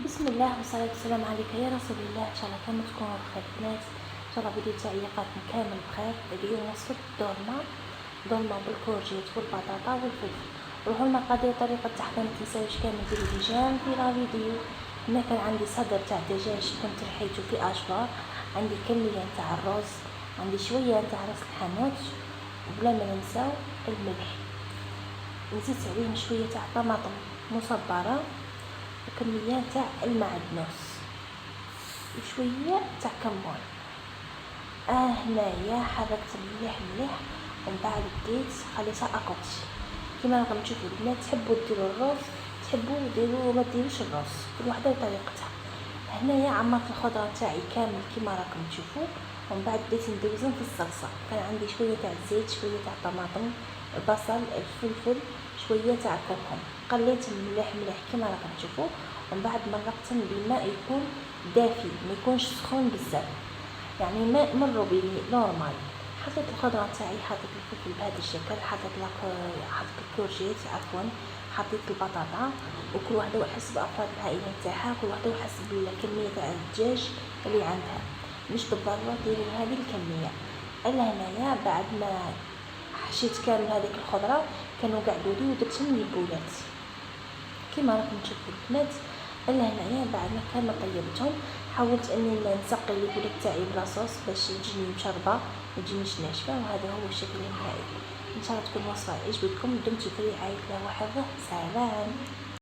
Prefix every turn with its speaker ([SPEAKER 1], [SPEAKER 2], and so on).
[SPEAKER 1] بسم الله والصلاة والسلام عليك يا رسول الله. ان شاء الله كامل تكونوا بخير الناس. ان شاء الله فيديو تاعي يلقاكم كامل بخير. اليوم وصفة دولمة بالكورجيت والبطاطا والفلفل. روحوا المقادير طريقة التحضير متنساوش كامل ديروا لي جيم في لا فيديو. هنا كان عندي صدر تاع دجاج كنت رحيته في اشبار، عندي كمية تاع الرز، عندي شوية تاع راس الحانوت، وبلا ما ننساو الملح. نزيد عليهم شوية تاع طماطم مصبرة، وكمية تاع المعدنوس، وشويه تاع كمون. هنايا حركت مليح ومن بعد بديت خليتها اكوتش كيما راكم تشوفوا البنات. تحبوا ديروا الرز تحبوا ديروا ما ديروش الرز، كل وحده وطريقتها. هنايا عمرت الخضره تاعي كامل كيما راكم تشوفوا، ومن بعد بديت ندوزهم في الصلصه. كان عندي شويه تاع الزيت، شويه تاع الطماطم، البصل، الفلفل، شويه تاع الكركم. قليت مليح كيما راكم تشوفوا، ومن بعد مرقتهم بماء يكون دافي ما يكونش سخون بزاف، يعني ماء من روبيني نورمال. حطيت الخضره تاعي، حطيت الفلفل بهذا الشكل، حطيت الكورجيت عفوا، حطيت البطاطا، وكل وحده وحسب افراد العائله تاعها، كل وحده وحسب الكميه تاع الدجاج اللي عندها، مش بالضروره ديروا هذه الكميه. هنايا بعد ما حشيت كامل هذيك الخضره كانوا قعدوا لي ودرتهم للبولات كيما راكم تشوفوا البنات. هنايا بعد ما كامل طيبتهم حاولت اني نسقي البولات تاعي بلا صوص باش تجيني مشربه ما تجينيش ناشفه، وهذا هو الشكل النهائي. ان شاء الله تكون وصفه عجبتكم. دمتم في رعايه الله وحفظه. سلام.